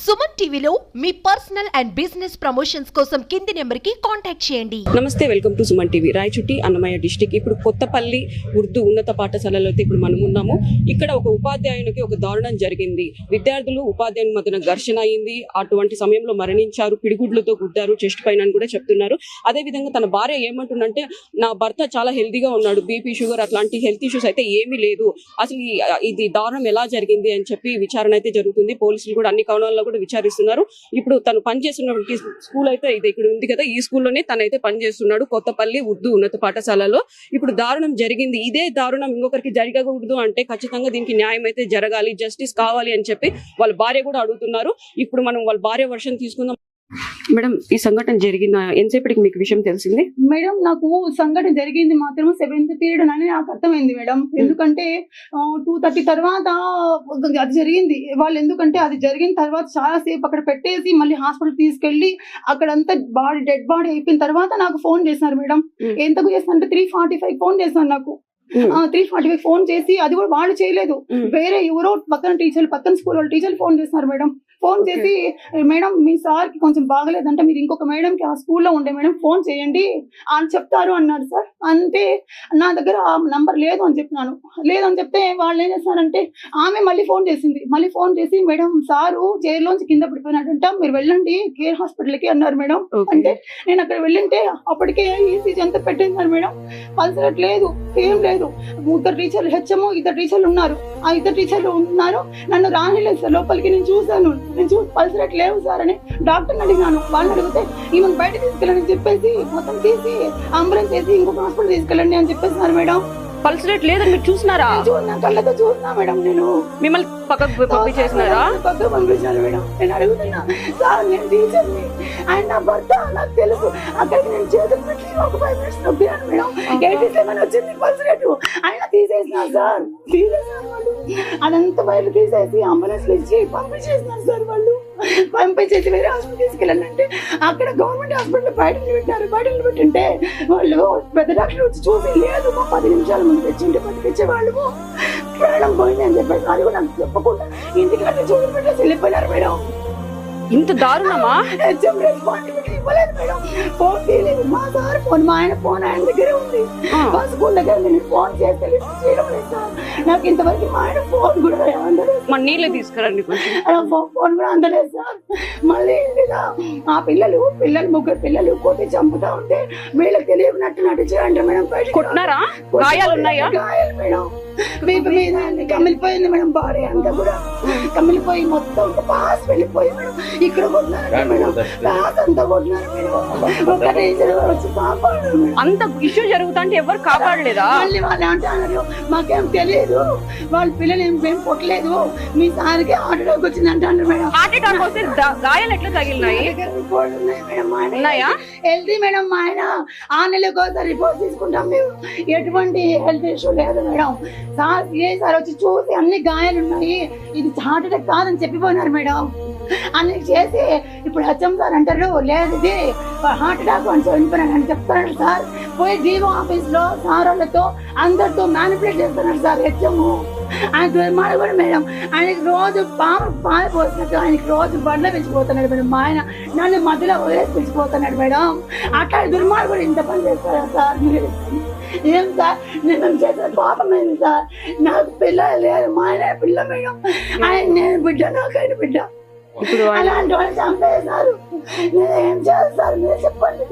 సుమన్ టీవీలో మీ personal and business promotions కోసం కింది నెంబర్కి కాంటాక్ట్ చేయండి. నమస్తే, welcome to Suman TV. Rayachoti Annamayya district ఇప్పుడు కొత్తపల్లి ఉర్దూ ఉన్నత పాఠశాలలో అయితే ఇప్పుడు మనం ఉన్నాము. ఇక్కడ ఒక ఉపాధ్యాయునికి ఒక దారుణం జరిగింది. విద్యార్థులు ఉపాధ్యాయుని మధ్యన ఘర్షణ అయింది. అటువంటి సమయంలో మరణించారు. పిడిగుడ్లతో గుద్దారు చెస్ట్ పైన అని కూడా చెప్తున్నారు. అదే విధంగా తన భార్య ఏమంటుందంటే, నా భర్త చాలా హెల్తీగా ఉన్నాడు, బీపీ షుగర్ అట్లాంటి హెల్త్ ఇష్యూస్ అయితే ఏమీ లేదు, అసలు ఇది దారుణం ఎలా జరిగింది అని చెప్పి విచారణ అయితే జరుగుతుంది. పోలీసులు కూడా అన్ని కోణాల్లో కూడా విచారిస్తున్నారు. ఇప్పుడు తను పనిచేస్తున్నటువంటి స్కూల్ అయితే ఇది ఇక్కడ ఉంది కదా, ఈ స్కూల్లోనే తనైతే పనిచేస్తున్నాడు కొత్తపల్లి ఉర్దూ ఉన్నత పాఠశాలలో. ఇప్పుడు దారుణం జరిగింది. ఇదే దారుణం ఇంకొకరికి జరగకూడదు అంటే ఖచ్చితంగా దీనికి న్యాయం అయితే జరగాలి, జస్టిస్ కావాలి అని చెప్పి వాళ్ళ భార్య కూడా అడుగుతున్నారు. ఇప్పుడు మనం వాళ్ళ భార్య వర్షన్ తీసుకుందాం. మేడం, ఈ సంఘటన జరిగిన ఎంతసేపటికి మీకు విషయం తెలిసింది? మేడం, నాకు సంఘటన జరిగింది మాత్రం 7th పీరియడ్ అని నాకు అర్థమైంది మేడం. ఎందుకంటే 2:30 తర్వాత అది జరిగింది. వాళ్ళు ఎందుకంటే అది జరిగిన తర్వాత చాలా సేపు అక్కడ పెట్టేసి మళ్ళీ హాస్పిటల్ తీసుకెళ్లి అక్కడంతా డెడ్ బాడీ అయిపోయిన తర్వాత నాకు ఫోన్ చేసినారు మేడం. ఎంతకు చేస్తానంటే 3:45 ఫోన్ చేస్తాను నాకు. 3:45 ఫోన్ చేసి, అది కూడా వాళ్ళు చేయలేదు, వేరే ఎవరో పక్కన టీచర్లు, పక్కన స్కూల్ వాళ్ళు టీచర్లు ఫోన్ చేస్తున్నారు మేడం. ఫోన్ చేసి, మేడం మీ సార్ కి కొంచెం బాగలేదంటే మీరు ఇంకొక మేడం కి ఆ స్కూల్లో ఉండే మేడం ఫోన్ చేయండి అని చెప్తారు అన్నారు సార్. అంటే నా దగ్గర ఆ నంబర్ లేదు అని చెప్పినాను. లేదని చెప్తే వాళ్ళు ఏం చేస్తున్నారంటే, ఆమె మళ్ళీ ఫోన్ చేసింది. మళ్ళీ ఫోన్ చేసి, మేడం సారు చైర్లోంచి కింద పడిపోయినాడంట, మీరు వెళ్ళండి కేర్ హాస్పిటల్ కి అన్నారు మేడం. అంటే నేను అక్కడ వెళ్ళింటే అప్పటికే ఈసీజీ అంతా పెట్టేశారు మేడం. పల్సరేట్ లేదు, ఏం లేదు. 3 టీచర్లు, హెచ్ఎం 2 టీచర్లు ఉన్నారు. ఆ 2 టీచర్లు ఉన్నారు. నన్ను రానిలేదు సార్ లోపలికి. నేను చూసాను, పల్సరేట్ లేవు సార్ అని డాక్టర్ని అడిగినాను. వాళ్ళని అడిగితే ఈమెను బయట తీసుకెళ్ళని చెప్పేసి మొత్తం తీసి అంబులెన్స్ వేసి ఇంకొక హాస్పిటల్ తీసుకెళ్ళండి అని చెప్పేస్తున్నారు మేడం. పల్సరేట్ లేదని మీరు చూసినారా? చూసినా, కళ్ళతో చూసినా మేడం. నేను మిమ్మల్ని పక్కకు పంపించేసినారా? పక్కకు పంపించాను మేడం. నేను అడుగుతున్నా, సార్ నేను టీచర్ని, ఆయన నా భర్త, నాకు తెలుసు. అక్కడికి నేను చేతులు పెట్టి ఒక 5 minutes నొప్పినాను మేడం. 87 వచ్చింది పల్సరేట్. ఆయన తీసేసినారు సార్, తీసేసినారు వాళ్ళు. అదంతా బయట తీసేసి అంబులెన్స్ ఇచ్చి పంపించేసినారు సార్ వాళ్ళు. పంపించేసి వేరే హాస్పిటల్ తీసుకెళ్ళండి అంటే అక్కడ గవర్నమెంట్ హాస్పిటల్ బయట నిలబెట్టారు. బయట నిలబెట్టింటే వాళ్ళు పెద్ద డాక్టర్ వచ్చి చూసి, లేదు మా 10 నిమిషాల ముందు తెచ్చింటే బతికిచ్చేవాళ్ళు, ప్రాణం పోయింది అని చెప్పేసి అది కూడా నాకు చెప్పకుండా ఇంటికంటే చూసి పెట్టేసి వెళ్ళిపోయినారు మేడం. ఇంత దారుణమా? ఇవ్వలేదు మేడం. ఫోన్ తీయలేదు. మా సార్ ఫోన్, మా ఆయన ఫోన్ ఆయన దగ్గరే ఉంది. మా స్కూల్ దగ్గర నేను ఫోన్ చేస్తే చేయడం లేదు సార్. నాకు ఇంతవరకు మా ఆయన ఫోన్ కూడా అందలేదు. మా నీళ్ళు తీసుకురండి కొంచెం. ఫోన్ కూడా అందలేదు సార్. మళ్ళీ ఆ పిల్లలు 3 పిల్లలు కొట్టి చంపుతా ఉంటే వీళ్ళకి తెలియనట్టు నటించారంట మేడం. కొట్టినారా? గాయాలు ఉన్నాయా? గాయాలు మేడం. వీపు మీద కమిలిపోయింది మేడం. బాడీ అంతా కూడా కమిలిపోయి మొత్తం పాస్ వెళ్ళిపోయి మేడం. ఇక్కడ కొట్టినారంట మేడం. పాస్ అంతా కొట్టినారు మేడం. ఒక టీచర్ వచ్చి కాపాడారు మేడం. అంత ఇష్యూ జరుగుతా అంటే ఎవరు కాపాడలేదా? మళ్ళీ వాళ్ళు అంటున్నారు, మాకేం తెలియదు, వాళ్ళ పిల్లలు ఏం కొట్టలేదు, మీ సార్కి హార్ట్ అటాక్ వచ్చింది అంటారు మేడం. హార్ట్ అటాక్ వస్తే గాయాలు ఎట్లా తగిలినాయి? ఉన్నాయా? Healthy madam. మా ఆయన 6 నెలలకు ఒకసారి రిపోర్ట్ తీసుకుంటాం మేము. ఎటువంటి హెల్త్ ఇష్యూ లేదు మేడం. సార్ సార్ వచ్చి చూసి అన్ని గాయాలు ఉన్నాయి, ఇది హార్ట్ అటాక్ కాదని చెప్పిపోయినారు మేడం. అన్ని చేసి ఇప్పుడు హెచ్ఎం సార్ అంటారు, లేదు ఇది హార్ట్ అటాక్ అని చనిపోయినాడు అని చెప్తున్నాడు సార్. పోయి జీవో ఆఫీస్ లో సార్ వాళ్ళతో అందరితో మ్యానిపులేట్ చేస్తున్నారు సార్ హెచ్ఎం. ఆయన దుర్మార్గుడు కూడా మేడం. ఆయనకి రోజు పాలు పోసినట్టు ఆయనకి రోజు బండ్ల పెంచిపోతున్నాడు మేడం. మా ఆయన నన్ను మధ్యలో వదిలేసి పెంచిపోతున్నాడు మేడం. అట్లా దుర్మార్గుడు ఇంత పని చేస్తారా సార్? మీరు ఏం సార్, నేను చేసిన పాపం ఏంది సార్? నాకు పిల్లలు లేరు, మా ఆయన పిల్ల మేడం. ఆయన నేను బిడ్డ, నాకైన బిడ్డ. అలాంటి వాళ్ళు చంపేశారు. నేను ఏం చేయాలి సార్? మీరు చెప్పండి.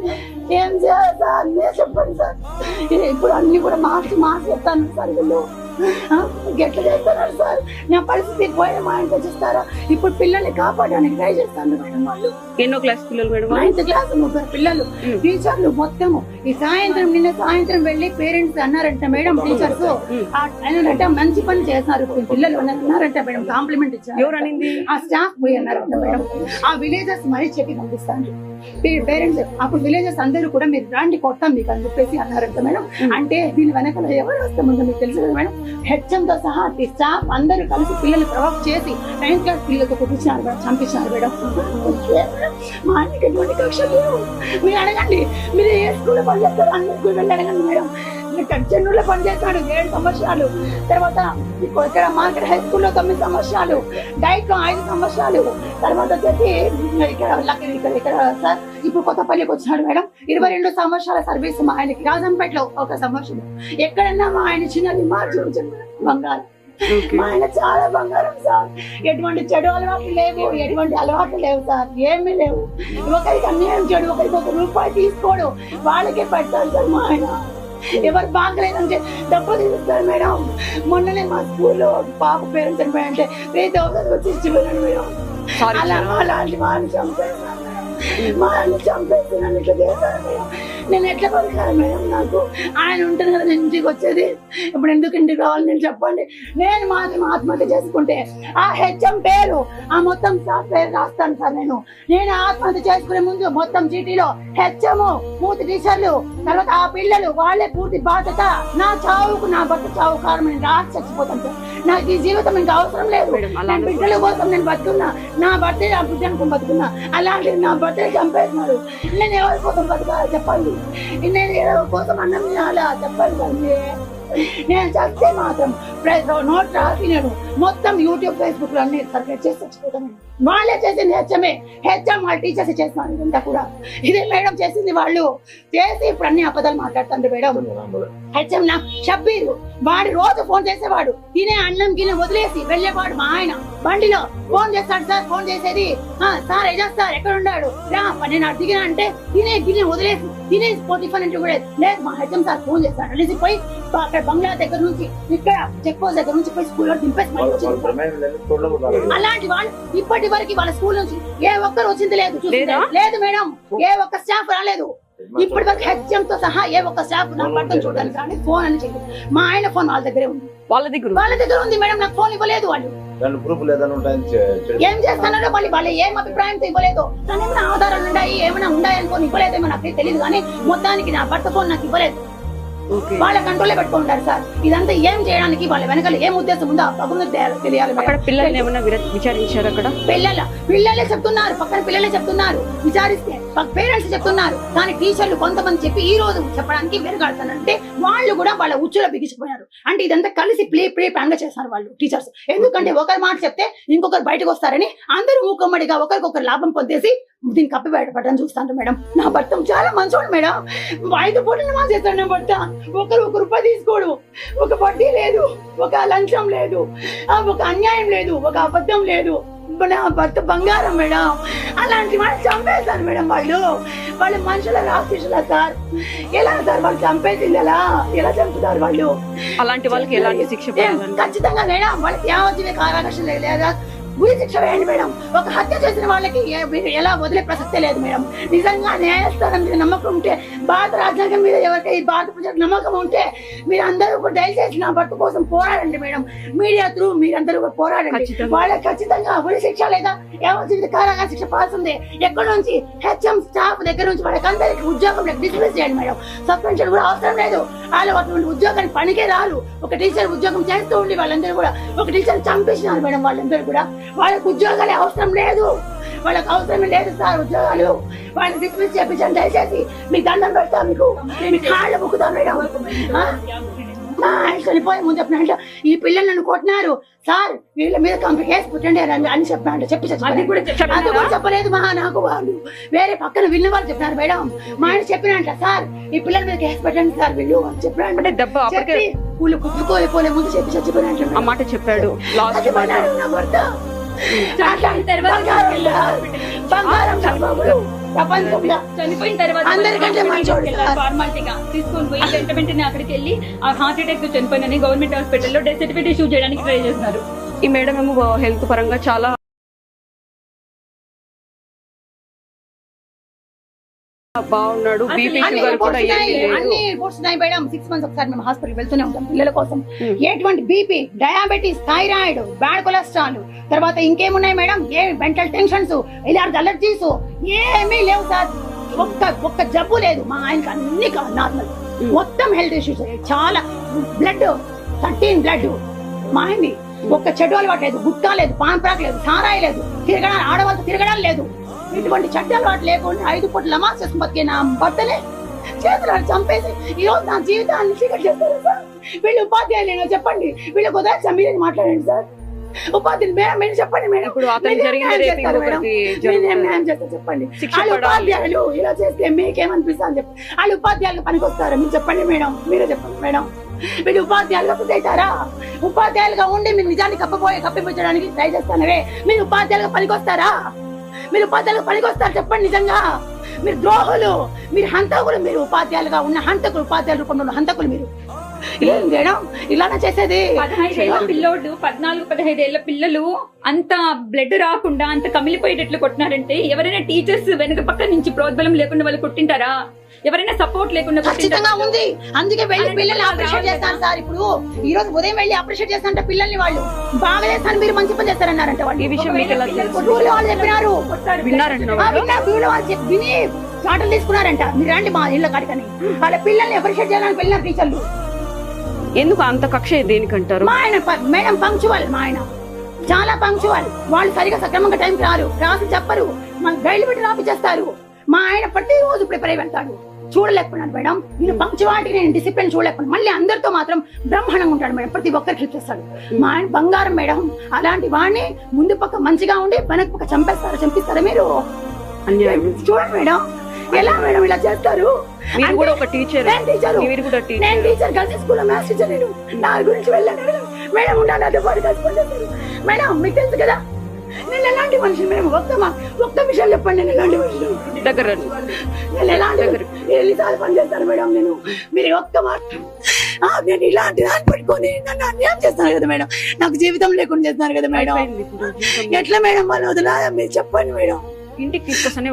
ఏం చేయాలి సార్? మీరు చెప్పండి సార్. ఇప్పుడు అన్ని కూడా మార్చి చెప్తాను సార్. వీళ్ళు ఎట్లా చేస్తున్నారు సార్? నా పరిస్థితి పోయిన మా ఆయన తెచ్చిస్తారా? ఇప్పుడు పిల్లల్ని కాపాడడానికి ట్రై చేస్తాను మేడం. వాళ్ళు ఎన్నో క్లాస్ పిల్లలు మేడం? 9th క్లాస్ 3 పిల్లలు. టీచర్లు మొత్తము ఈ నిన్న సాయంత్రం వెళ్ళి పేరెంట్స్ అన్నారంట మేడం, టీచర్స్ అన్నారంట మంచి పని చేస్తున్నారు పిల్లలు అన్నారంట మేడం. కాంప్లిమెంట్ ఇచ్చారు. ఎవరు అనింది? ఆ స్టాఫ్ పోయి అన్నారంట మేడం. ఆ విలేజర్స్ మరీ చెప్పి పంపిస్తాను పేరెంట్స్. అప్పుడు విలేజర్స్ అందరూ కూడా మీరు రాండి కొడతాం మీకు అని చెప్పేసి అన్నారంట మేడం. అంటే దీని వెనకాల ఎవరు వస్తామంటే మీకు తెలుసు కదా మేడం. హెచ్ఎంతో సహా స్టాఫ్ అందరూ కలిసి పిల్లలు ప్రొవోక్ చేసి 9th క్లాస్ పిల్లలతో కొట్టించినారు మేడం, చంపించినారు మేడం. మా ఆయనకి ఎటువంటి కక్షలు లేవు. మీరు అడగండి, మీరు ఏ స్కూల్లో పని చేస్తారు అన్ని స్కూల్ వెళ్ళి అడగండి మేడం. చెన్నూరులో పనిచేస్తాడు 7 సంవత్సరాలు. తర్వాత ఇక్కడ మార్కెట్ హై స్కూల్లో 9 సంవత్సరాలు, డైట్ లో 5 సంవత్సరాలు. తర్వాత వచ్చేసి ఇక్కడ సార్ ఇప్పుడు కొత్తపల్లికి వచ్చినాడు మేడం. 22 సంవత్సరాల సర్వీస్ మా ఆయనకి. రాజంపేటలో 1 సంవత్సరం. ఎక్కడన్నా మా ఆయన చిన్నది మార్చుకుంటాడు బంగారం. మా ఆయన చాలా బంగారం సార్. ఎటువంటి చెడు అలవాట్లు లేవు, ఎటువంటి అలవాట్లు లేవు సార్, ఏమీ లేవు. ఒకరికి అన్యాయం చేయడు, ఒకరికి 1 రూపాయి తీసుకోడు, వాళ్ళకే పెడతాడు సార్ మా ఆయన. ఎవరు బాగలేదంటే డబ్బు తీస్తారు మేడం. మొన్ననే మా స్కూల్లో పాప పేరెంట్స్ చనిపోయాయంటే 3000 వచ్చి ఇచ్చిపోయాను మేడం. అలాంటి వాళ్ళని చంపేస్తాను మేడం. మా ఆయన చంపేసి నన్ను ఇట్లా చేస్తాను మేడం. నేను ఎట్లా బతకాలి మేడం? నాకు ఆయన ఉంటుంది కదా నేను ఇంటికి వచ్చేది. ఇప్పుడు ఎందుకు ఇంటికి రావాలి నేను చెప్పండి. నేను మాత్రం ఆత్మహత్య చేసుకుంటే ఆ హెచ్ఎం పేరు, ఆ మొత్తం సార్ పేరు రాస్తాను సార్. నేను ఆత్మహత్య చేసుకునే ముందు మొత్తం చీటీలో హెచ్ఎం, పూర్తి టీచర్లు, తర్వాత ఆ పిల్లలు వాళ్ళే పూర్తి బాధ్యత. నా చావుకు, నా భర్త చావు కారణం నేను రాసి చచ్చిపోతాను సార్. నాకు ఈ జీవితం ఇంకా అవసరం లేదు. నేను బిడ్డల కోసం నేను బతుకున్నా, నా భర్త నా బిడ్డను బతుకున్నా. అలాంటి నా భర్తని చంపేస్తున్నారు. నేను ఎవరి కోసం బతకాలి చెప్పండి? నేను ఎవరి కోసం అన్నం తినాలా చెప్పండి? నేను చస్తే మాత్రం నోట్ రాసి నేను మొత్తం యూట్యూబ్ ఫేస్బుక్ లో అన్ని సర్క్యులేట్ చేసి చచ్చిపోతాను. వాళ్ళే చేసింది హెచ్ఎం వాళ్ళ టీచర్స్ చేస్తున్నాను. ఇదంతా కూడా ఇదే మేడం చేసింది. వాళ్ళు చేసి ఇప్పుడు అన్ని అబద్ధాలు మాట్లాడుతుంది మేడం. హెచ్ఎం నా షబ్బీరు వాడు రోజు ఫోన్ చేసేవాడు. తినే అన్నం గిన్నె వదిలేసి వెళ్ళేవాడు. మా ఆయన బండిలో ఫోన్ చేస్తాడు సార్. ఫోన్ చేసేది సార్ ఎజాజ్ సార్ ఎక్కడ ఉన్నాడు రా, నేను దిగినా అంటే తినే గిన్నె వదిలేసి తినే టిఫిన్ అంటే కూడా లేదు. మా హెచ్ఎం సార్ ఫోన్ చేస్తాడు. అనేసి పోయి అక్కడ బంగ్లా దగ్గర నుంచి ఇక్కడ చెక్ పోస్ట్ దగ్గర నుంచి పోయి స్కూల్లో దింపేసి అలాంటి వాళ్ళు ఇప్పటి వరకు వాళ్ళ స్కూల్ నుంచి ఏ ఒక్కరు వచ్చింది లేదు. లేదు మేడం, ఏ ఒక్క స్టాఫ్ రాలేదు ఇప్పటి వరకు. హెచ్ఎం తో సహా ఏ ఒక్క స్టాఫ్ నా భర్తను చూడడానికి రాని ఫోన్ అని చెప్పి మా ఆయన ఫోన్ వాళ్ళ దగ్గరే ఉంది. వాళ్ళ దగ్గర ఉంది మేడం. నాకు ఫోన్ ఇవ్వలేదు. వాళ్ళు ఏం చేస్తున్నారో మళ్ళీ వాళ్ళు ఏం అభిప్రాయంతో ఇవ్వలేదు. కానీ ఏమైనా ఆధారాలు ఏమైనా ఉన్నాయనుకోని ఇవ్వలేదేమో నాకు తెలియదు. కానీ మొత్తానికి నా భర్త ఫోన్ నాకు ఇవ్వలేదు. వాళ్ళ కంట్రోలే పెట్టుకుంటారు సార్. ఇదంతా ఏం చేయడానికి వాళ్ళ వెనకాల ఏం ఉద్దేశం ఉందో తెలియాలి. అక్కడ పిల్లల్ని ఏమన్నా విచారించారు? అక్కడ పిల్లలే చెప్తున్నారు, పక్కన పిల్లలే చెప్తున్నారు. విచారిస్తే పేరెంట్స్ చెప్తున్నారు. కానీ టీచర్లు కొంతమంది చెప్పి ఈ రోజు చెప్పడానికి వెనుకాడుతానంటే వాళ్ళు కూడా వాళ్ళ ఉచ్చులో బిగించిపోయారు. అంటే ఇదంతా కలిసి ప్లే ప్లాన్ గా చేస్తారు వాళ్ళు టీచర్స్. ఎందుకంటే ఒకరి మాట చెప్తే ఇంకొకరు బయటకు వస్తారని అందరూ మూకమ్మడిగా ఒకరికొకరు లాభం పొందేసి దీన్ని కప్పి బయటపడని చూస్తాను మేడం. నా భర్త చాలా మంచోడు మేడం. 5 పూటలు నమాజ్ చేస్తాడు నా భర్త. 1 రూపాయి తీసుకోడు, ఒక వడ్డీ లేదు, ఒక లంచం లేదు, ఒక అన్యాయం లేదు, ఒక అబద్ధం లేదు. నా భర్త బంగారం మేడం. అలాంటి వాళ్ళు చంపేస్తారు మేడం. వాళ్ళు మనుషుల రాక్షసులా సార్. ఎలా సార్ వాళ్ళు చంపేసింది? ఎలా చంపుతారు వాళ్ళు? అలాంటి వాళ్ళకి ఎలాంటి శిక్ష ఖచ్చితంగా మేడం. వాళ్ళకి యావజ్జీవ కారాగారం లేదా గురి శిక్ష వేయండి మేడం. ఒక హత్య చేసిన వాళ్ళకి ఎలా వదిలే ప్రసక్తే లేదు మేడం. నిజంగా న్యాయస్థానం మీద నమ్మకం ఉంటే, భారత రాజ్యాంగం మీద ఎవరికి ఈ భారత ప్రజలకు నమ్మకం ఉంటే మీరు అందరూ దయచేసి నా భర్త కోసం పోరాడండి మేడం. మీడియా త్రూ మీరందరూ పోరాడండి. వాళ్ళకి ఖచ్చితంగా గురి శిక్ష లేదా యావజ్జీవిత కారాగార శిక్ష పాల్సిందే. ఎక్కడి నుంచి హెచ్ఎం స్టాఫ్ దగ్గర నుంచి వాళ్ళకి అందరికి ఉద్యోగం డిస్మిస్ చేయండి మేడం. సస్పెన్షన్ కూడా అవసరం లేదు. వాళ్ళు అటువంటి ఉద్యోగానికి పనికే రారు. ఒక టీచర్ ఉద్యోగం చేస్తూ ఉండి వాళ్ళందరూ కూడా ఒక టీచర్ చంపేసినారు మేడం. వాళ్ళందరూ కూడా వాళ్ళకి ఉద్యోగాలు అవసరం లేదు. వాళ్ళకి అవసరం లేదు సార్ ఉద్యోగాలు. వాళ్ళని డిస్మిస్ చేయించండి దయచేసి. మీకు దండం పెడతా, మీకు కాళ్ళు ముక్కుతాం మేడం. చనిపోయే ముందు చెప్పినంట ఈ పిల్లలు నన్ను కొట్టినారు సార్, వీళ్ళ మీద కేసు పుట్టండి అని చెప్పినంట. అది కూడా చెప్పలేదు నాకు. వాళ్ళు వేరే పక్కన విన్న వాళ్ళు చెప్పినారు మేడం. మా ఆయన చెప్పినంట సార్ ఈ పిల్లల మీద కేసు పెట్టండి సార్ వీళ్ళు అని చెప్పినాడు. వీళ్ళు కుట్టుకోలేపోలే ముందు చెప్పి చచ్చిపోయినట్టు ఆ మాట చెప్పాడు. చనిపోయిన తర్వాత ఫార్మాలిటీగా తీసుకొని పోయి వెంటనే అక్కడికి వెళ్ళి ఆ హార్ట్ అటాక్ తో చనిపోయినని గవర్నమెంట్ హాస్పిటల్లో డెత్ సర్టిఫికేట్ ఇష్యూ చేయడానికి ట్రై చేస్తున్నారు. ఈ మేడం ఏమో హెల్త్ పరంగా చాలా బాగున్నాడు. బీపీ షుగర్ కూడా అన్ని రిపోర్ట్స్ ఉన్నాయి మేడం. 6 months ఒకసారి మేము హాస్పిటల్ వెళ్తూనే ఉంటాం పిల్లల కోసం. ఎటువంటి BP, diabetes, thyroid, bad cholesterol, తర్వాత ఇంకేమున్నాయి మేడం, ఏ మెంటల్ టెన్షన్స్, ఇలాంటి అలర్జీస్ ఏమీ లేవు సార్. ఒక్క జబ్బు లేదు. మా ఆయనకి అన్ని నార్మల్. మొత్తం హెల్త్ ఇష్యూస్. చాలా బ్లడ్ 13 బ్లడ్ మా ఆయన్ని. ఒక్క చెడు అలవాటు లేదు, గుట్కా లేదు, పాన్ప్రాక్ లేదు, సారాయి లేదు, తిరగడానికి ఆడవాళ్ళతో తిరగడం లేదు. ఇటువంటి చట్టాలు వాటి లేకుండా 5 పూటలు నమాజ్ చేసుకుని బతికే నా భర్తనే చేతులు చంపేసి ఈ రోజు నా జీవితాన్ని చీకటి చేస్తారు సార్. వీళ్ళు ఉపాధ్యాయులు చెప్పండి, వీళ్ళకి ఉదయం మీరు మాట్లాడండి సార్. ఉపాధ్యాయులు మేడం మీరు చెప్పండి మేడం, ఇప్పుడు అతను జరిగింది రేపు ఇంకొకరికి చెప్పండి. వాళ్ళు ఉపాధ్యాయులు ఇలా చేస్తే మీకేమనిపిస్తుంది చెప్పండి. వాళ్ళు ఉపాధ్యాయులు పనికొస్తారా మీరు చెప్పండి మేడం, మీరే చెప్పండి మేడం. వీళ్ళు ఉపాధ్యాయులుగా అవుతారా? ఉపాధ్యాయులుగా ఉండి మీరు నిజాన్ని కప్పిపుచ్చడానికి ట్రై చేస్తానవే, మీరు ఉపాధ్యాయులుగా పనికొస్తారా? మీరు ఉపాధ్యాయులుగా పనికొస్తారు చెప్పండి. నిజంగా మీరు ద్రోహులు, మీరు హంతకులు. మీరు ఉపాధ్యాయులుగా ఉన్న హంతకులు, ఉపాధ్యాయుల రూపంలో హంతకులు. మీరు ఏం చేయడం ఇలానే చేసేది? 15 ఏళ్ల పిల్లోడు 14-15 ఏళ్ల పిల్లలు అంత బ్లడ్ రాకుండా అంత కమిలిపోయేటట్లు కొట్టినారంటే ఎవరైనా టీచర్స్ వెనక పక్క నుంచి ప్రోద్బలం లేకుండా వాళ్ళు కొట్టింటారా? ఎవరైనా సపోర్ట్ లేకుండా ఖచ్చితంగా ఉంది. అందుకే వెళ్ళి పిల్లల్ని అప్రిషియేట్ చేస్తాను సార్. ఇప్పుడు ఈ రోజు ఉదయం వెళ్ళి అప్రిషియేట్ చేస్తారంట పిల్లల్ని. వాళ్ళు బాగా చేస్తాను, మీరు మంచి పని చేస్తారన్నారంట. వాళ్ళు ఈ విషయం మీకు ఎలా తెలుసు? ఊళ్ళో వాళ్ళు చెప్పినారు, విన్నారంట ఊళ్ళో వాళ్ళు విని చాటలు తీసుకున్నారంట. మీరు రండి మా ఇళ్ళ కాడికని. వాళ్ళ పిల్లల్ని అప్రిషియేట్ చేయాలని వెళ్ళిన టీచర్లు. ఎందుకు అంత కక్ష దేనికంటారు? మా ఆయన మేడం పంక్చువల్, మా ఆయన చాలా పంక్చువల్. వాళ్ళు సరిగా సక్రమంగా టైంకి రారు, రాసి చెప్పరు, గైడ్లు పెట్టి రాపిచేస్తారు. మా ఆయన ప్రతి రోజు ప్రిపేర్ అయి వెళ్తాడు. చూడలేకపోయినాడు మేడం, నేను పంక్చువాలిటీ, నేను డిసిప్లిన్ చూడలేకపోయినా. మళ్ళీ అందరితో మాత్రం బ్రహ్మాండంగా ఉంటాడు మేడం, ప్రతి ఒక్కరికి హెల్ప్ చేస్తాడు. మా ఆయన బంగారం మేడం. అలాంటి వాడిని ముందు పక్క మంచిగా ఉండి వెనక పక్క చంపిస్తారా మీరు? చూడండి మేడం, ఎలా మేడం ఇలా చేస్తారు? మీరు కూడా ఒక టీచర్, నేను టీచర్ గర్ల్స్ స్కూల్లో మ్యాథ్స్ టీచర్. నేను నా గురించి వెళ్ళాను మేడం, ఉండాలి మేడం. మీకు తెలుసు కదా నేను ఎలాంటి మనిషిని మేడం. ఒక్క విషయం చెప్పండి, నేను ఎలాంటి మనిషిని దగ్గర నేను ఎలాంటి ఎన్నిసార్లు పని చేస్తాను మేడం నేను? మీరు ఒక్క మాట, నేను ఇలాంటి దాన్ని పెట్టుకొని నన్ను అన్యాయం చేస్తాను కదా మేడం, నాకు జీవితం లేకుండా చేస్తున్నారు కదా మేడం. ఎట్లా మేడం వాళ్ళు వదిలా? మీరు చెప్పండి మేడం. ఇంటికి తీసుకొస్తానే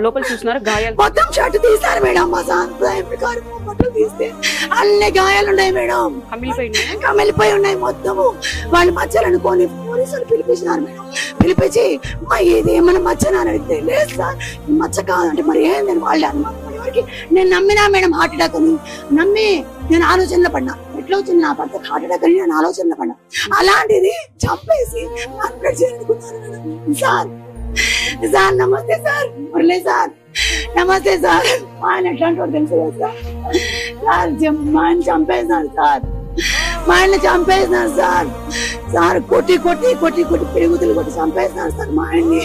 లోపల చూస్తున్నారు గాయాలు, మొత్తం షర్ట్ తీస్తారు మేడం. మా సాంప్రదాయం ప్రకారం బట్టలు తీస్తే అన్ని గాయాలు ఉన్నాయి మేడం, కమిలిపోయి ఉన్నాయి మొత్తము. వాళ్ళు మచ్చలు అనుకోని పోలీసులు పిలిపించినారు మేడం. పిలిపించి ఇది ఏమన్నా మచ్చనా అని అడిగితే, లేదు సార్ మచ్చ కాదంటే మరి ఏందని వాళ్ళు అన్నమాట. నేను నమ్మినా మేడం హార్ట్ అటాక్ అని నమ్మి నేను ఆలోచనలో పడినా. ఎట్లా వచ్చింది నా భర్తకు హార్ట్ అటాక్ అని నేను ఆలోచనలో పడినా. అలాంటిది చంపేసి సార్. సార్ నమస్తే సార్, మురళీ సార్ నమస్తే సార్. ఆయన ఎట్లాంటి వాడు తెలుసు కదా సార్, మా ఆయన చంపేసినారు సార్, మా ఆయన చంపేసినారు సార్. సార్ కొట్టి పిరుగుతులు కొట్టి చంపేసినారు సార్ మా ఆయన్ని.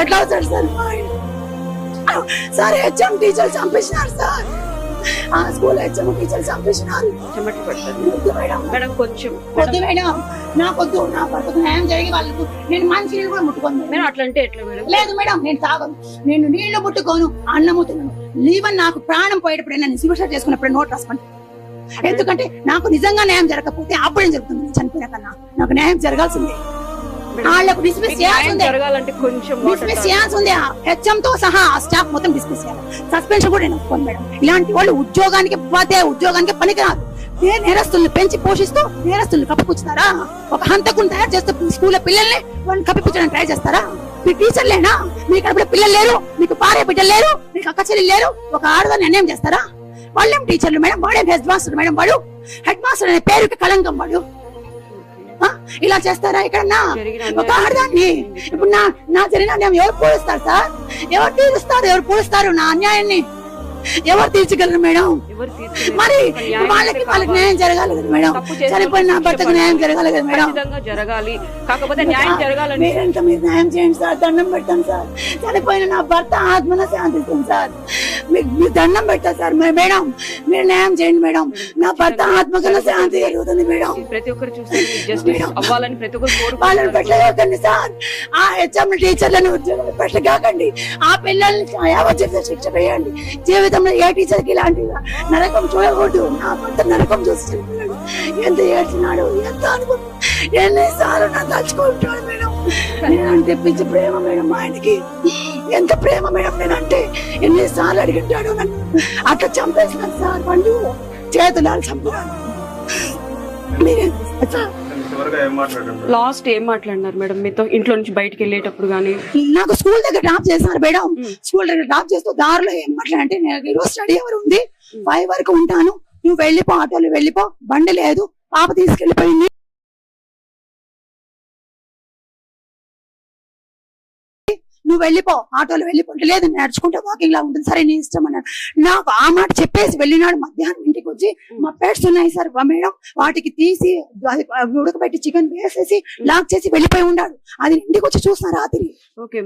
ఎట్లా అవుతాడు సార్ మా ఆయన? సార్ హెచ్ఎం టీచర్ చంపేసినారు సార్, ఆ స్కూల్ హెచ్ఎం టీచర్ చంపేసినారు. వద్దు మేడం, నాకొద్దు. నా భర్తకు న్యాయం జరిగి వాళ్ళకు నేను మంచి నీళ్ళు కూడా ముట్టుకోను. అట్లంటే ఎట్లా మేడం? లేదు మేడం, నేను తాగను, నేను నీళ్లు ముట్టుకోను, అన్నము తినను. లీవన్ నాకు ప్రాణం పోయేటప్పుడు నేను శివశ చేసుకున్నప్పుడు నోట్ రాసుకోండి. ఎందుకంటే నాకు నిజంగా న్యాయం జరగకపోతే అప్పుడేం జరుగుతుంది? చనిపోయిన కన్నా నాకు న్యాయం జరగాల్సిందే. వాళ్ళకు డిస్మిస్ చేయాల్సిందే, హెచ్ఎం తో సహా ఆ స్టాఫ్ మొత్తం డిస్మిస్ చేయాలి. సస్పెన్షన్ కూడా నేను ఒప్పుకోను మేడం. ఇలాంటి వాళ్ళు ఉద్యోగానికి పనికిరాదు. నేరస్తుల్ని పెంచి పోషిస్తూ నేరస్తుల్ని కప్పిపుచ్చుతారా? ఒక హంతకుని తయారు చేస్తూ స్కూల్లో పిల్లల్ని వాళ్ళని కప్పిపుచ్చడానికి ట్రై చేస్తారా? మీ టీచర్లేనా? మీకు అప్పుడు పిల్లలు లేరు, మీకు భార్య బిడ్డలు లేరు, మీకు అక్క చెల్లి లేరు, ఒక ఆడదాన్ని అన్యాయం చేస్తారా? వాళ్ళేం టీచర్లు మేడం, వాడేం హెడ్ మాస్టర్ మేడం. వాడు హెడ్ మాస్టర్ అనే పేరుకి కళంకం. వాడు ఇలా చేస్తారా ఎక్కడన్నా? ఒక ఆడదాన్ని ఇప్పుడు నా జరిగిన అన్యాయం ఎవరు పూడుస్తారు సార్? ఎవరు తీరుస్తారు? ఎవరు పూడుస్తారు నా అన్యాయాన్ని? ఎవరు తీర్చగలరు మేడం? మరి వాళ్ళకి న్యాయం జరగాలి కదా మేడం. చనిపోయిన నా భర్తకు న్యాయం జరగాలి కదా మేడం. జరగాలి, కాకపోతే న్యాయం జరగాలని మీరంతా మీరు న్యాయం చేయండి సార్, దండం పెడతాను సార్. చనిపోయిన నా భర్త ఆత్మన శాంతిస్తుంది సార్, మీరు దండం పెడతారు సార్. మేడం మీరు న్యాయం చేయండి మేడం, నా భర్త ఆత్మకన్నా శాంతి జరుగుతుంది మేడం. ప్రతి ఒక్కరు చూస్తే జస్టిస్ అవ్వాలని ప్రతి ఒక్కరు వాళ్ళని పెట్టలేకండి సార్. ఆ హెచ్ఎం టీచర్లను ఉద్యోగాలు పెట్టగాకండి. ఆ పిల్లల్ని యావజ్జీవిత శిక్ష వేయండి. జీవితంలో ఏ టీచర్ కి ఇలాంటి నరకం చూడకూడదు. నా భర్త నరకం చూసి చనిపోయాడు. ఎంత ఏడ్చినాడు, ఎంత అనుకున్నాడు, ఎన్నిసార్లు నన్ను తలుచుకుంటాడు మేడం. నేనంటే పిచ్చి ప్రేమ మేడం ఆయనకి. ఎంత ప్రేమ మేడం నేనంటే. ఎన్నిసార్లు అడిగింటాడు నన్ను. అట్లా చంపేసినాను సార్, వాళ్ళు చేతులాలు చంపాను. లాస్ట్ ఏం మాట్లాడినారు మేడం మీతో ఇంట్లో నుంచి బయటకు వెళ్ళేటప్పుడు? గానీ నాకు స్కూల్ దగ్గర డ్రాప్ చేస్తున్నారు మేడం. స్కూల్ దగ్గర డ్రాప్ చేస్తూ దారిలో ఏం మాట్లాడంటే, నేను ఈరోజు స్టడీ అవర్ ఉంది, 5 వరకు ఉంటాను, నువ్వు వెళ్ళిపో, ఆటోలో వెళ్ళిపో, బండి లేదు, పాప తీసుకెళ్లిపోయింది, నువ్వు వెళ్ళిపో, ఆటోలో వెళ్ళిపో అంటే లేదు నేను నడుచుకుంటే వాకింగ్ లా ఉంటుంది, సరే నీ ఇష్టం అన్నాడు. నాకు ఆ మాట చెప్పేసి వెళ్ళినాడు. మధ్యాహ్నం ఇంటికి వచ్చి మా పెట్స్ ఉన్నాయి సార్ మేడం, వాటికి తీసి ఉడకబెట్టి చికెన్ వేసేసి లాక్ చేసి వెళ్ళిపోయి ఉన్నాడు. అది ఇంటికి వచ్చి చూసిన రాత్రి.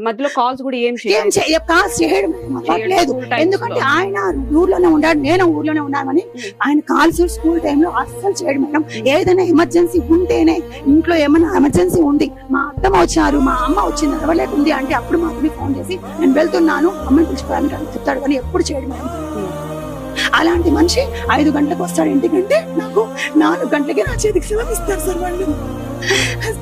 మధ్యలో కాల్స్ కూడా ఏం కాల్స్ చేయడం లేదు, ఎందుకంటే ఆయన ఊర్లోనే ఉన్నాడు, నేను ఊర్లోనే ఉన్నానని ఆయన కాల్స్ స్కూల్ టైంలో అస్సలు చేయడం మేడం. ఏదైనా ఎమర్జెన్సీ ఉంటేనే, ఇంట్లో ఏమైనా ఎమర్జెన్సీ ఉంది, మా అత్తమ్మ వచ్చారు, మా అమ్మ వచ్చి నడవలేకుంది అంటే అప్పుడు మాత్రమే ఫోన్ చేసి నేను వెళ్తున్నాను అమ్మని పిలుచుకోవడానికి చెప్తాడు, కానీ ఎప్పుడు చేయడం మేడం. అలాంటి మనిషి 5 గంటలకు వస్తాడు ఇంటికంటే నాకు 4 గంటలకి నా చేతికి సెలవు ఇస్తారు సార్ వాళ్ళు.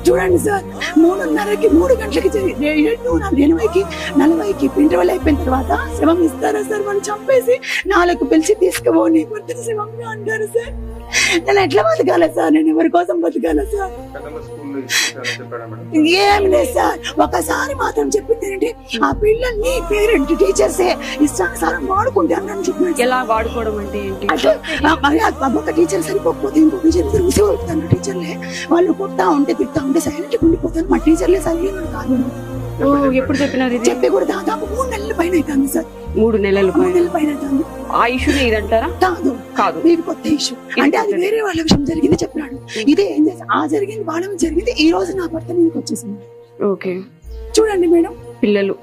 చూడండి సార్, 3:30కి 3 గంటలకి 8:40కి 40కి ఇంటర్వెల్ అయిపోయిన తర్వాత శవం ఇస్తారా సార్? వాళ్ళు చంపేసి 4కు పిలిచి తీసుకుపోని పొద్దున శవంగా అంటారు సార్. నేను ఎట్లా బతకాల సార్? నేను ఎవరి కోసం బతకాల సార్? ఏం లేదు సార్. ఒకసారి మాత్రం చెప్పింది ఏంటి, ఆ పిల్లల్ని పేరెంట్ టీచర్సే ఇష్టానుసారం వాడుకుంటే అని చెప్పిన. ఎలా వాడుకోవడం అంటే ఒక టీచర్ సరిపోకపోతే ఇంకో టీచర్ ఉసిగొలుపుతాను. టీచర్లే వాళ్ళు కొడతా ఉంటే తిడతా ఉంటే సైలెంట్ ఉండిపోతాను. మా టీచర్లే సరైన కాదు. ఎప్పుడు చెప్పినారు? చెప్పి కూడా దాదాపు 3 నెలల పైన అవుతుంది సార్. 3 నెలల పైన అవుతుంది. ఆ ఇష్యూనే ఇదంటారా? కాదు, మీకు కొత్త ఇష్యూ అంటే అది వేరే వాళ్ళ విషయం జరిగింది చెప్పినాడు. ఇదే ఏం చేసి ఆ జరిగింది వాళ్ళ జరిగింది. ఈ రోజు నా భర్త మీదకి వచ్చేసింది. ఓకే, చూడండి మేడం, పిల్లలు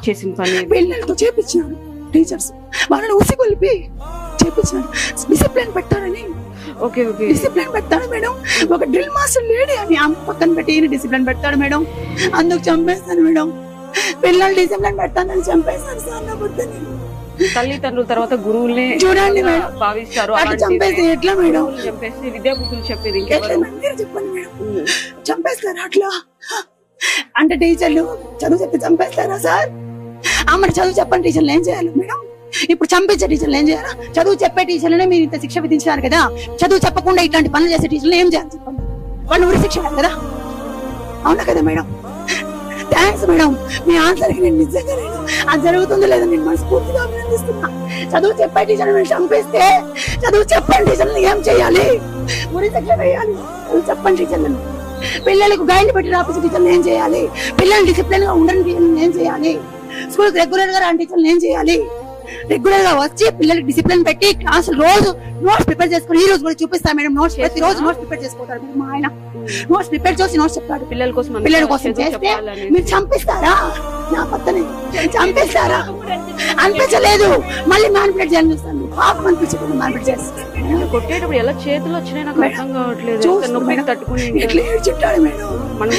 చేసిన పని పిల్లలతో చేపించినాడు. టీచర్స్ వాళ్ళని ఉసిగొలిపి చేపించినాడు. డిసిప్లిన్ పెట్టారని. డిసిప్లిన్ పెడతాడు మేడం. ఒక డ్రిల్ మాస్టర్ లేడీ అని అమ్మ పక్కన పెట్టి డిసిప్లిన్ పెడతాడు మేడం. అందుకు చంపేస్తాను మేడం. పిల్లలు డిసిప్లిన్ పెడతానని చంపేస్తాను సార్ నా భర్తని. తల్లిదండ్రుల తర్వాత గురువులే చూడండి మేడం భావిస్తారు. అట్లా చంపేస్తే ఎట్లా మేడం? చంపేసి విద్యాబుద్ధులు చెప్పేది మీరు చెప్పండి మేడం. చంపేస్తారు అట్లా అంటే టీచర్లు చదువు చెప్పి చంపేస్తారా సార్? మరి చదువు చెప్పండి టీచర్లు ఏం చేయాలి మేడం? ఇప్పుడు చంపించే టీచర్లు ఏం చేయాలా? చదువు చెప్పే టీచర్లనే మీరు ఇంత శిక్ష విధించారు కదా, చదువు చెప్పకుండా ఇట్లాంటి పనులు చేసే టీచర్లు ఏం చేయాలి చెప్పండి? వాళ్ళు ఉరి శిక్ష కదా, అవునా కదా మేడం? థ్యాంక్స్ మేడం, మీ ఆన్సర్కి నేను నిజంగా అది జరుగుతుందో లేదో నేను మనస్ఫూర్తిగా అభినందిస్తున్నా. చదువు చెప్పే టీచర్లు చంపేస్తే చదువు చెప్పండి టీచర్లను ఏం చేయాలి? ఉరి శిక్ష వేయాలి. చదువు చెప్పండి టీచర్లను. పిల్లలకు గైడ్లు పెట్టి రాపించే టీచర్లు ఏం చేయాలి? పిల్లలు డిసిప్లిన్ గా ఉండని టీచర్లు ఏం చేయాలి? స్కూల్ రెగ్యులర్ గా రాని టీచర్లు ఏం చేయాలి? రెగ్యులర్ గా వచ్చి పిల్లలకి డిసిప్లిన్ పెట్టి క్లాస్ రోజు నోట్స్ ప్రిపేర్ చేసుకుని, ఈ రోజు కూడా చూపిస్తా మేడం నోట్స్, ప్రతి రోజు నోట్స్ ప్రిపేర్ చేసుకుంటారు మా ఆయన. నోట్స్ ప్రిపేర్ చేసి నోట్స్ చెప్తాడు పిల్లల కోసం చేస్తే మీరు చంపిస్తారా? నా పక్కనే చంపిస్తారా? అనిపించలేదు, మళ్ళీ మ్యానిపులేట్ చేయాలని చూస్తాను. పాపం అనిపించకుండా మ్యానిపులేట్ చేస్తాను. కొట్టేటప్పుడు ఎలా చేతులు వచ్చినాయి నాకు అర్థం కావట్లేదు. తట్టుకుని ఎట్లా ఏడ్చుంటాడు మేడం. మనం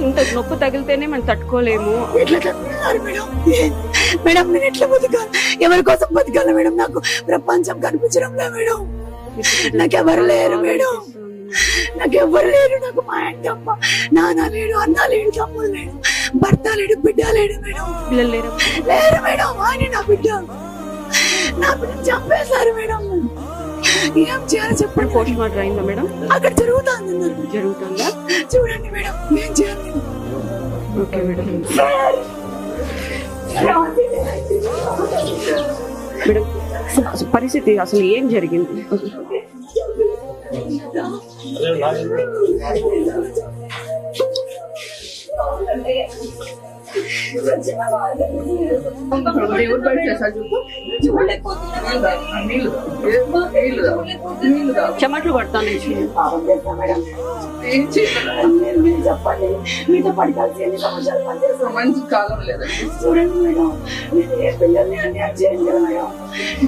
ఇంత నొప్పి తగిలితేనే మనం తట్టుకోలేము. ఎట్లా తట్టుకున్నారు మేడం? మేడం నేను ఎట్లా బతకాలి? ఎవరి కోసం బతకాలి మేడం? నాకు ప్రపంచం కనిపించడం లే మేడం. నాకెవరు లేరు మేడం, నాకెవ్వరు లేరు. నాకు మా ఆయన తప్ప నాన్న లేడు, అన్న లేడు, తమ్ముడు లేడు, భర్త లేడు, బిడ్డ లేడు మేడం. పిల్లలు లేరు మేడం. ఆయన నా బిడ్డని చంపేశారు మేడం. ఏం చేయాలి చెప్పండి? పోస్ట్ మార్టం అయిందా మేడం? అక్కడ జరుగుతుందా? చూడండి మేడం, ఏం చేయాలి? Okay madam. మేడం పరిస్థితి అసలు ఏం జరిగింది? చెమట్లు పడతాను. చెప్పండి, మీతో పడికాల్సి ఎన్ని సంవత్సరాలు పనిచేస్తాం? మంచి కాలం లేదండి. చూడండి మేడం, ఏ పిల్లల్ని అన్యాయం చేయండి కదా మేడం.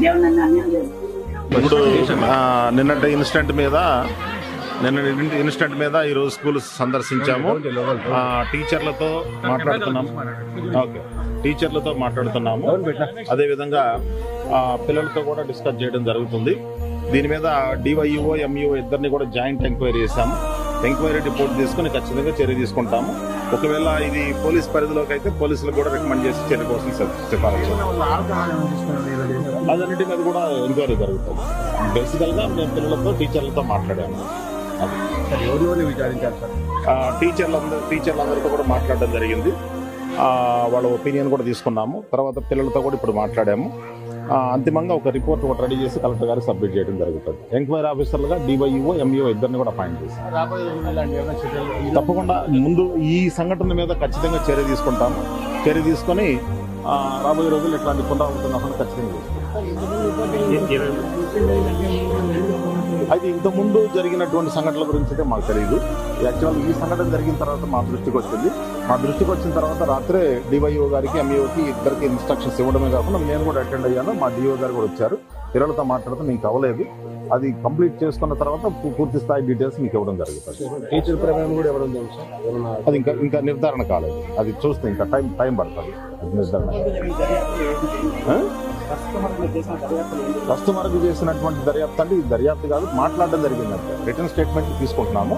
దేవుడు నన్ను అన్యాయం చేస్తాను. ఇప్పుడు నిన్నటి ఇన్సిడెంట్ మీద ఈరోజు స్కూల్ సందర్శించాము. టీచర్లతో మాట్లాడుతున్నాము. అదేవిధంగా పిల్లలతో కూడా డిస్కస్ చేయడం జరుగుతుంది. దీని మీద డివైఓ ఎంఈఓ ఇద్దరిని కూడా జాయింట్ ఎంక్వైరీ చేశాము. ఎంక్వైరీ రిపోర్ట్ తీసుకుని ఖచ్చితంగా చర్య తీసుకుంటాము. ఒకవేళ ఇది పోలీస్ పరిధిలోకి అయితే పోలీసులకు కూడా రికమెండ్ చేసి చర్య కోసం సిఫారసు. అదన్నిటి మీద కూడా ఎంక్వైరీ జరుగుతుంది. బేసికల్ గా మేము పిల్లలతో టీచర్లతో మాట్లాడాము. టీచర్లందరితో కూడా మాట్లాడడం జరిగింది. వాళ్ళ ఒపీనియన్ కూడా తీసుకున్నాము. తర్వాత పిల్లలతో కూడా ఇప్పుడు మాట్లాడాము. అంతిమంగా ఒక రిపోర్ట్ ఒకటి రెడీ చేసి కలెక్టర్ గారికి సబ్మిట్ చేయడం జరుగుతుంది. ఎంక్వైరీ ఆఫీసర్లుగా డివైఓ ఎంఈఓ ఇద్దరిని కూడా అపాయింట్ చేశారు. తప్పకుండా ముందు ఈ సంఘటన మీద ఖచ్చితంగా చర్య తీసుకుంటాము. చర్య తీసుకొని రాబోయే రోజులు ఇట్లాంటి పునరావృతం ఖచ్చితంగా తీసుకుంటాం. అయితే ఇంతకుముందు జరిగినటువంటి సంఘటనల గురించి అయితే మాకు తెలియదు. యాక్చువల్ ఈ సంఘటన జరిగిన తర్వాత మా దృష్టికి వచ్చింది. మా దృష్టికి వచ్చిన తర్వాత రాత్రే డివైఓ గారికి ఎంఈఓకి ఇద్దరికి ఇన్స్ట్రక్షన్స్ ఇవ్వడమే కాకుండా నేను కూడా అటెండ్ అయ్యాను. మా డిఓ గారు కూడా వచ్చారు. పిల్లలతో మాట్లాడితే మీకు అవ్వలేదు, అది కంప్లీట్ చేసుకున్న తర్వాత పూర్తి స్థాయి డీటెయిల్స్ మీకు ఇవ్వడం జరుగుతుంది. టీచర్ ప్రమేయం కూడా ఇవ్వడం తెలుసు. అది ఇంకా నిర్ధారణ కాలేదు. అది చూస్తే ఇంకా టైం పడుతుంది. అది నిర్ధారణ. కస్టమర్కి చేసినటువంటి దర్యాప్తు అంటే ఇది దర్యాప్తు కాదు, మాట్లాడడం జరిగిందంటే రిటర్న్ స్టేట్మెంట్ తీసుకుంటున్నాము.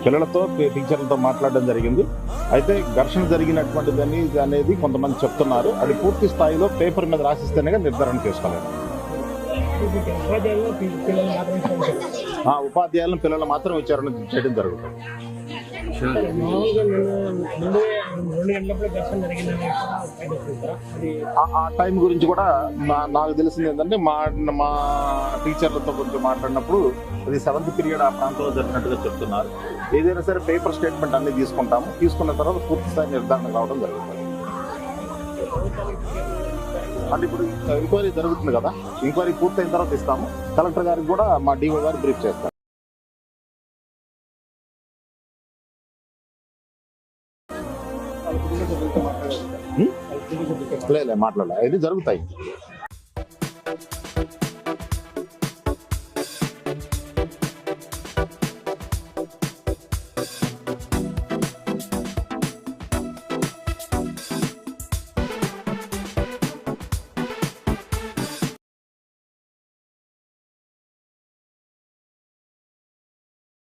పిల్లలతో టీచర్లతో మాట్లాడడం జరిగింది. అయితే ఘర్షణ జరిగినటువంటిది అనేది కొంతమంది చెప్తున్నారు. అది పూర్తి స్థాయిలో పేపర్ మీద రాసిస్తేనే నిర్ధారణ చేసుకోలేదు. ఉపాధ్యాయులను పిల్లలు మాత్రం విచారణ చేయడం జరుగుతుంది. ఆ టైం గురించి కూడా నాకు తెలిసింది ఏంటంటే మా టీచర్లతో కొంచెం మాట్లాడినప్పుడు అది 7th పీరియడ్ ఆ ప్రాంతంలో జరిగినట్టుగా చెప్తున్నారు. ఏదైనా సరే పేపర్ స్టేట్మెంట్ అన్ని తీసుకుంటాము. తీసుకున్న తర్వాత పూర్తి స్థాయి నిర్ధారణ రావడం జరుగుతుంది. అంటే ఇప్పుడు ఎంక్వైరీ జరుగుతుంది కదా, ఎంక్వైరీ పూర్తయిన తర్వాత ఇస్తాము. కలెక్టర్ గారికి కూడా మా డిఓ గారు బ్రీఫ్ చేస్తారు. లేదు మాట్లాడాలి, ఇది జరుగుతాయి.